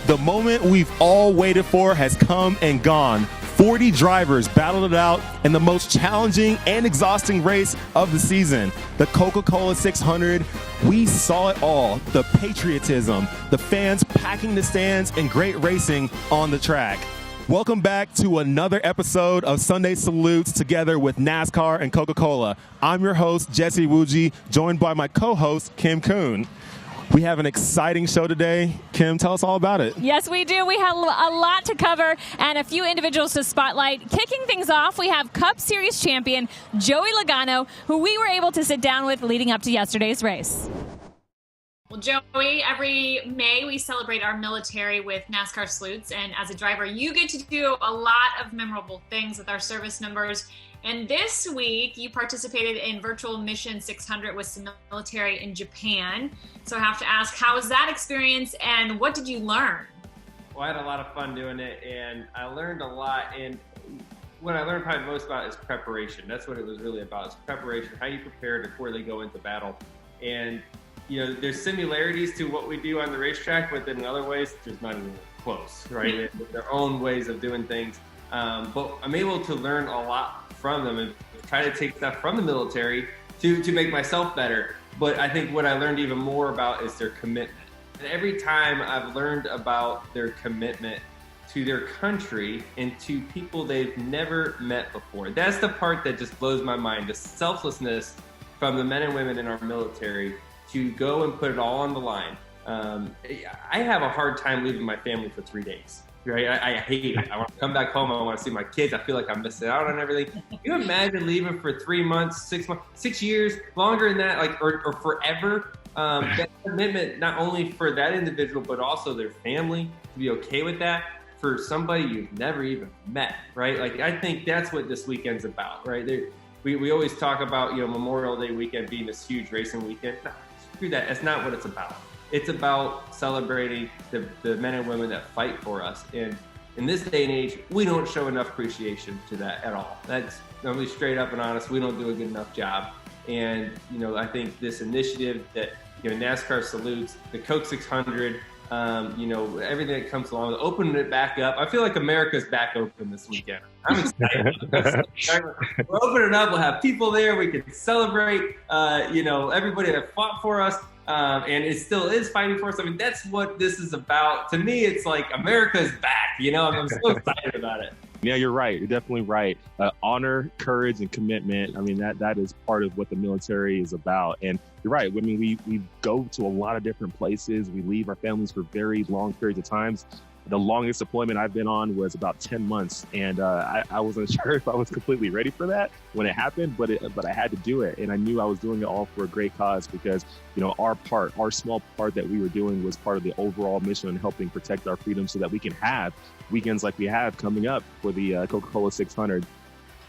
The moment we've all waited for has come and gone. 40 drivers battled it out in the most challenging and exhausting race of the season, the Coca-Cola 600. We saw it all, the patriotism, the fans packing the stands, and great racing on the track. Welcome back to another episode of Sunday Salutes together with NASCAR and Coca-Cola. I'm your host, Jesse Iwuji, joined by my co-host, Kim Coon. We have an exciting show today. Kim, tell us all about it. Yes, we do. We have a lot to cover and a few individuals to spotlight. Kicking things off, we have Cup Series champion Joey Logano, who we were able to sit down with leading up to yesterday's race. Well, Joey, every May we celebrate our military with NASCAR Salutes, and as a driver, you get to do a lot of memorable things with our service members. And this week, you participated in Virtual Mission 600 with some military in Japan. So I have to ask, how was that experience, and what did you learn? Well, I had a lot of fun doing it, and I learned a lot. And what I learned probably most about is preparation. That's what it was really about, is preparation, how you prepare before they go into battle. And you know, there's similarities to what we do on the racetrack, but then in other ways, there's not even close, right? They have their own ways of doing things. But I'm able to learn a lot from them and try to take stuff from the military to make myself better. But I think what I learned even more about is their commitment. And every time I've learned about their commitment to their country and to people they've never met before, that's the part that just blows my mind. The selflessness from the men and women in our military to go and put it all on the line. I have a hard time leaving my family for 3 days, right? I hate it. I want to come back home. I want to see my kids. I feel like I'm missing out on everything. Can you imagine leaving for 3 months, 6 months, 6 years, longer than that, like, or forever? That commitment, not only for that individual, but also their family, to be okay with that, for somebody you've never even met, right? Like, I think that's what this weekend's about, right? We always talk about, you know, Memorial Day weekend being this huge racing weekend. No, screw that. That's not what it's about. It's about celebrating the men and women that fight for us. And in this day and age, we don't show enough appreciation to that at all. That's, I'm gonna be straight up and honest, we don't do a good enough job. And, you know, I think this initiative that, you know, NASCAR Salutes, the Coke 600, you know, everything that comes along, opening it back up. I feel like America's back open this weekend. I'm excited. We'll open it up. We'll have people there. We can celebrate, you know, everybody that fought for us. And it still is fighting for us. I mean, that's what this is about. To me, it's like America's back. You know, I'm so excited about it. Yeah, you're right. You're definitely right. Honor, courage, and commitment. I mean, that is part of what the military is about. And you're right. I mean, we go to a lot of different places. We leave our families for very long periods of times. The longest deployment I've been on was about 10 months. And I wasn't sure if I was completely ready for that when it happened, but I had to do it. And I knew I was doing it all for a great cause because, you know, our small part that we were doing was part of the overall mission on helping protect our freedom so that we can have weekends like we have coming up for the Coca-Cola 600.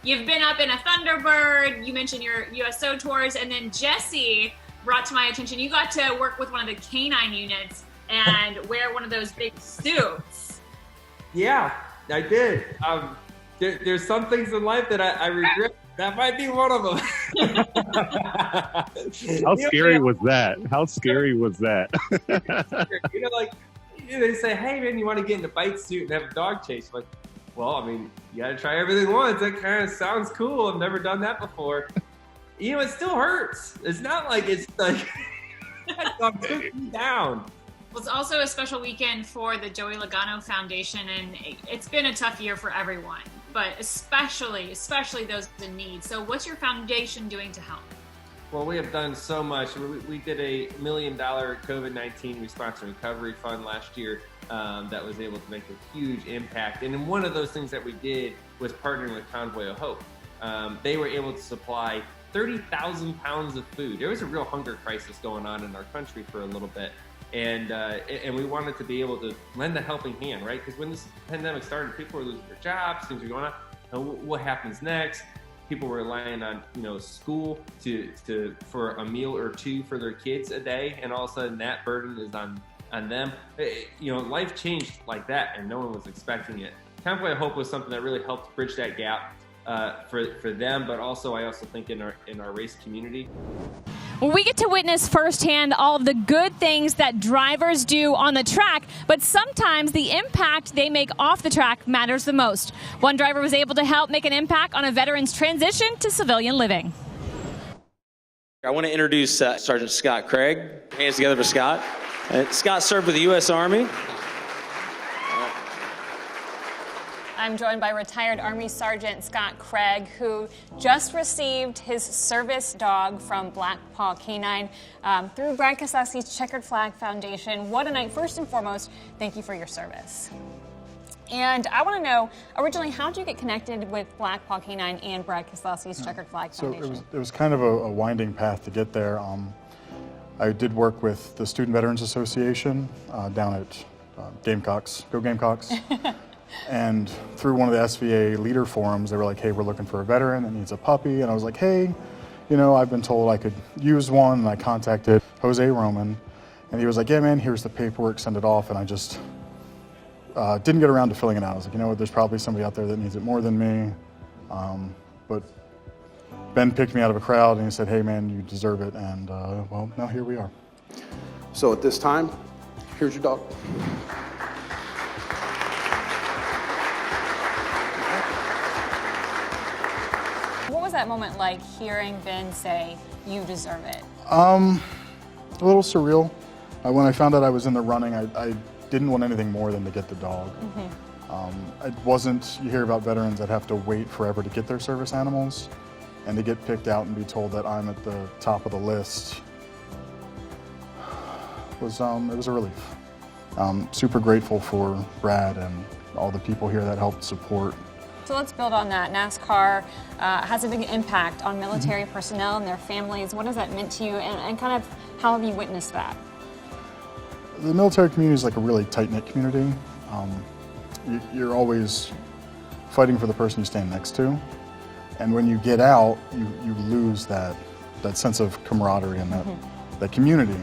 You've been up in a Thunderbird. You mentioned your USO tours. And then Jesse brought to my attention, you got to work with one of the canine units and wear one of those big suits. Yeah, I did. There's some things in life that I regret. That might be one of them. How scary was that? How scary was that? You know, like, they say, hey, man, you want to get in a bite suit and have a dog chase? Like, well, I mean, you got to try everything once. That kind of sounds cool. I've never done that before. You know, it still hurts. It's not like it's like, that dog took me down. Well, it's also a special weekend for the Joey Logano Foundation, and it's been a tough year for everyone, but especially those in need. So what's your foundation doing to help? Well, we have done so much. We did a $1 million COVID-19 response and recovery fund last year that was able to make a huge impact. And then one of those things that we did was partnering with Convoy of Hope. They were able to supply 30,000 pounds of food. There was a real hunger crisis going on in our country for a little bit. And we wanted to be able to lend a helping hand, right? Because when this pandemic started, people were losing their jobs, things were going on. And what happens next? People were relying on, you know, school for a meal or two for their kids a day, and all of a sudden that burden is on them. You know, life changed like that, and no one was expecting it. Convoy of Hope was something that really helped bridge that gap for them, but also I also think in our race community. We get to witness firsthand all of the good things that drivers do on the track, but sometimes the impact they make off the track matters the most. One driver was able to help make an impact on a veteran's transition to civilian living. I want to introduce Sergeant Scott Craig. Hands together for Scott. Scott served with the U.S. Army. I'm joined by retired Army Sergeant Scott Craig, who just received his service dog from Black Paw Canine through Brad Kosowski's Checkered Flag Foundation. What a night. First and foremost, thank you for your service. And I want to know, originally, how did you get connected with Black Paw Canine and Brad Kosowski's Checkered Flag Foundation? So it was kind of a winding path to get there. I did work with the Student Veterans Association down at Gamecocks, Go Gamecocks. And through one of the SVA leader forums, they were like, hey, we're looking for a veteran that needs a puppy. And I was like, hey, you know, I've been told I could use one. And I contacted Jose Roman. And he was like, yeah, man, here's the paperwork, send it off. And I just didn't get around to filling it out. I was like, you know what, there's probably somebody out there that needs it more than me. But Ben picked me out of a crowd and he said, hey, man, you deserve it. And, well, now here we are. So at this time, here's your dog. What was that moment like, hearing Ben say, you deserve it? A little surreal. When I found out I was in the running, I didn't want anything more than to get the dog. It wasn't, you hear about veterans that have to wait forever to get their service animals, and to get picked out and be told that I'm at the top of the list it was a relief. Super grateful for Brad and all the people here that helped support. So let's build on that. NASCAR has a big impact on military personnel and their families. What has that meant to you, and kind of how have you witnessed that? The military community is like a really tight-knit community. You're always fighting for the person you stand next to. And when you get out, you lose that sense of camaraderie and that community.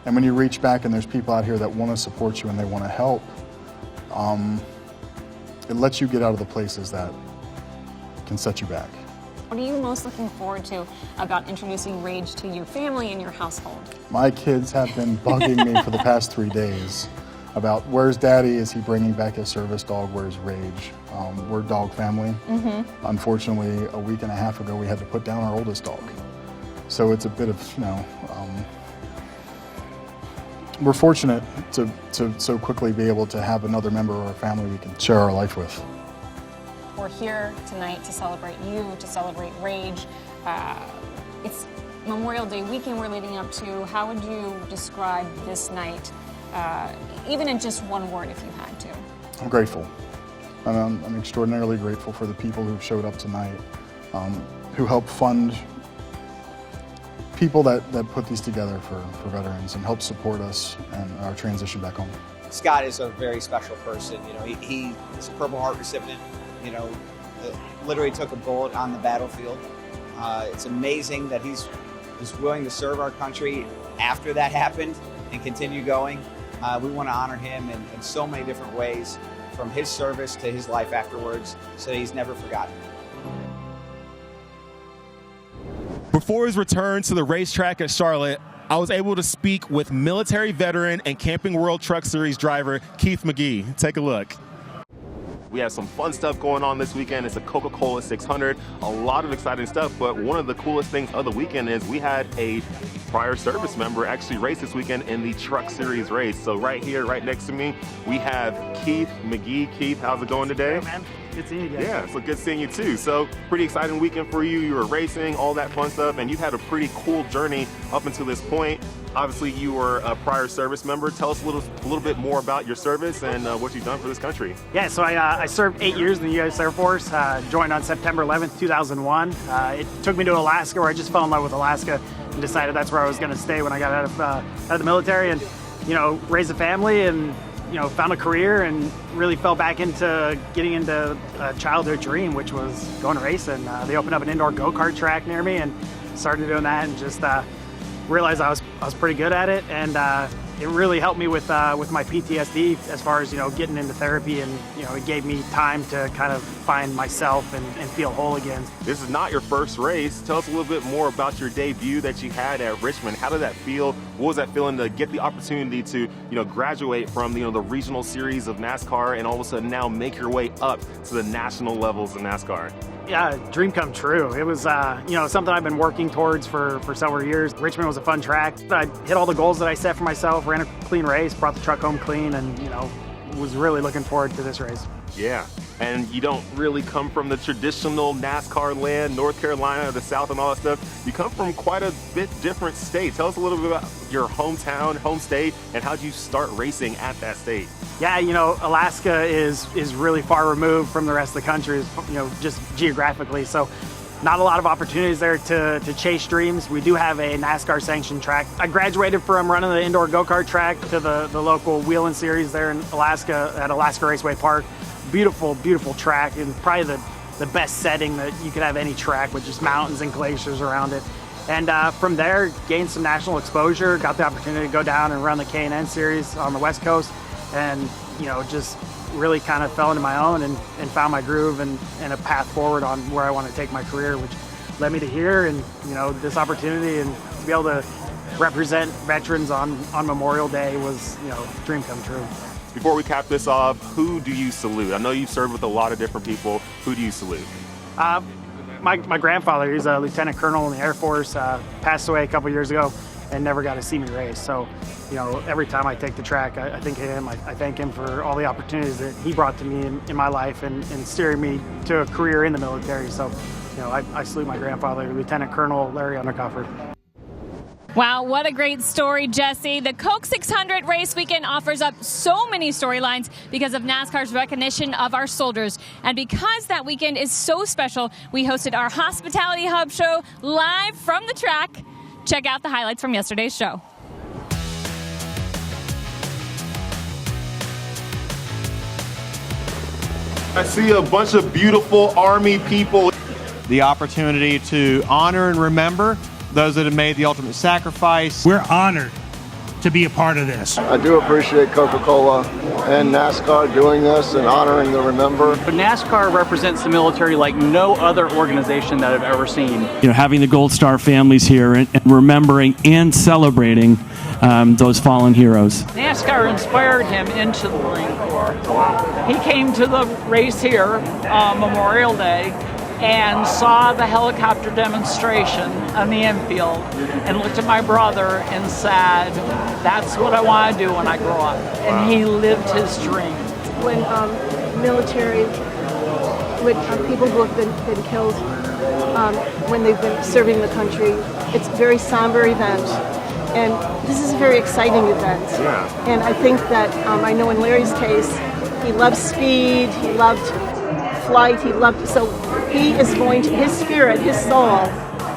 And when you reach back and there's people out here that want to support you and they want to help, it lets you get out of the places that can set you back. What are you most looking forward to about introducing Rage to your family and your household? My kids have been bugging me for the past 3 days about where's Daddy, is he bringing back his service dog, where's Rage? We're a dog family. Unfortunately, a week and a half ago we had to put down our oldest dog. So it's a bit of, you know, we're fortunate to so quickly be able to have another member of our family we can share our life with. We're here tonight to celebrate you, to celebrate Rage. It's Memorial Day weekend we're leading up to. How would you describe this night, even in just one word if you had to? I'm grateful. I'm extraordinarily grateful for the people who showed up tonight, who helped fund people that put these together for veterans and help support us and our transition back home. Scott is a very special person. You know, he is a Purple Heart recipient. You know, literally took a bullet on the battlefield. It's amazing that he's willing to serve our country after that happened and continue going. We want to honor him in so many different ways, from his service to his life afterwards, so that he's never forgotten. Before his return to the racetrack at Charlotte, I was able to speak with military veteran and Camping World Truck Series driver Keith McGee. Take a look. We have some fun stuff going on this weekend. It's a Coca-Cola 600, a lot of exciting stuff, but one of the coolest things of the weekend is we had a prior service member actually race this weekend in the Truck Series race. So right here, right next to me, we have Keith McGee. Keith, how's it going today? Hey, man. Good seeing you guys. Yeah, so good seeing you too. So pretty exciting weekend for you. You were racing, all that fun stuff, and you've had a pretty cool journey up until this point. Obviously, you were a prior service member. Tell us a little bit more about your service and what you've done for this country. Yeah, so I served 8 years in the U.S. Air Force, joined on September 11th, 2001. It took me to Alaska, where I just fell in love with Alaska and decided that's where I was going to stay when I got out of the military, and, you know, raised a family and, you know, found a career and really fell back into getting into a childhood dream, which was going racing. They opened up an indoor go-kart track near me and started doing that, and just realized I was pretty good at it, and it really helped me with my PTSD as far as, getting into therapy, and, it gave me time to kind of find myself and feel whole again. This is not your first race. Tell us a little bit more about your debut that you had at Richmond. How did that feel? What was that feeling to get the opportunity to, graduate from, the regional series of NASCAR and all of a sudden now make your way up to the national levels of NASCAR? Yeah, dream come true. It was, something I've been working towards for several years. Richmond was a fun track. I hit all the goals that I set for myself, ran a clean race, brought the truck home clean, and, was really looking forward to this race. Yeah, and you don't really come from the traditional NASCAR land, North Carolina, the South and all that stuff. You come from quite a bit different state. Tell us a little bit about your hometown, home state, and how'd you start racing at that state? Yeah, Alaska is really far removed from the rest of the country, just geographically. So not a lot of opportunities there to chase dreams. We do have a NASCAR sanctioned track. I graduated from running the indoor go-kart track to the local wheeling series there in Alaska at Alaska Raceway Park. Beautiful, beautiful track, and probably the best setting that you could have any track, with just mountains and glaciers around it. And from there, gained some national exposure, got the opportunity to go down and run the K&N series on the West Coast, and just really kind of fell into my own and found my groove and a path forward on where I want to take my career, which led me to here, and this opportunity, and to be able to represent veterans on Memorial Day was dream come true. Before we cap this off, who do you salute? I know you've served with a lot of different people. Who do you salute? My grandfather, he's a lieutenant colonel in the Air Force, passed away a couple years ago and never got to see me race. So, every time I take the track, I think of him. I thank him for all the opportunities that he brought to me in my life and steering me to a career in the military. So, I salute my grandfather, Lieutenant Colonel Larry Undercoffer. Wow, what a great story, Jesse. The Coke 600 race weekend offers up so many storylines because of NASCAR's recognition of our soldiers. And because that weekend is so special, we hosted our Hospitality Hub show live from the track. Check out the highlights from yesterday's show. I see a bunch of beautiful Army people. The opportunity to honor and remember those that have made the ultimate sacrifice. We're honored to be a part of this. I do appreciate Coca-Cola and NASCAR doing this and honoring the remember. But NASCAR represents the military like no other organization that I've ever seen. Having the Gold Star families here and remembering and celebrating those fallen heroes. NASCAR inspired him into the Marine Corps. He came to the race here on Memorial Day and saw the helicopter demonstration on the infield and looked at my brother and said, that's what I want to do when I grow up. And he lived his dream. When military, with people who have been killed when they've been serving the country, it's a very somber event. And this is a very exciting event. Yeah. And I think that, I know in Larry's case, he loved speed, he loved flight, so he is going to, his spirit, his soul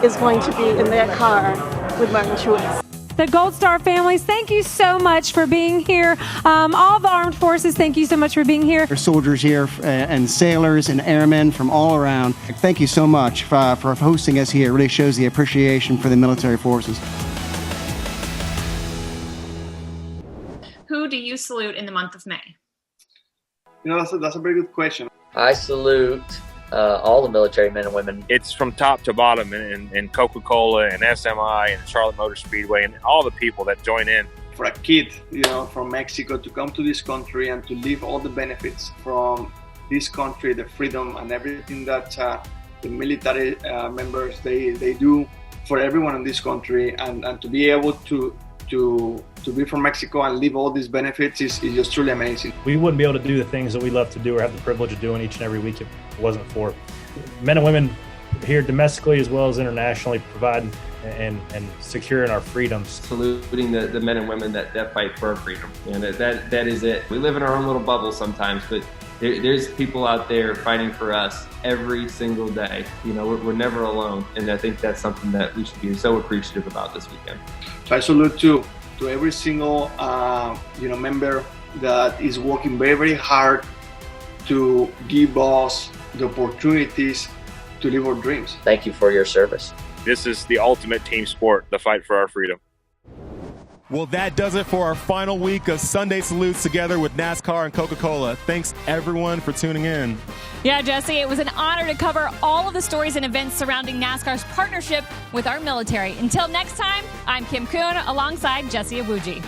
is going to be in that car with Martin Truex. The Gold Star families, thank you so much for being here. All the armed forces, thank you so much for being here. There's soldiers here and sailors and airmen from all around. Thank you so much for hosting us here. It really shows the appreciation for the military forces. Who do you salute in the month of May? That's a very good question. I salute all the military men and women. It's from top to bottom in Coca-Cola and SMI and Charlotte Motor Speedway and all the people that join in. For a kid, from Mexico to come to this country and to live all the benefits from this country, the freedom and everything that the military members, they do for everyone in this country, and to be able to be from Mexico and live all these benefits is just truly amazing. We wouldn't be able to do the things that we love to do or have the privilege of doing each and every week if it wasn't for men and women here domestically as well as internationally, providing and securing our freedoms. Saluting the men and women that fight for our freedom. And that is it. We live in our own little bubble sometimes, but there's people out there fighting for us every single day. We're never alone, and I think that's something that we should be so appreciative about this weekend. So I salute to every single member that is working very, very hard to give us the opportunities to live our dreams. Thank you for your service. This is the ultimate team sport, the fight for our freedom. Well, that does it for our final week of Sunday Salutes together with NASCAR and Coca-Cola. Thanks, everyone, for tuning in. Yeah, Jesse, it was an honor to cover all of the stories and events surrounding NASCAR's partnership with our military. Until next time, I'm Kim Coon alongside Jesse Iwuji.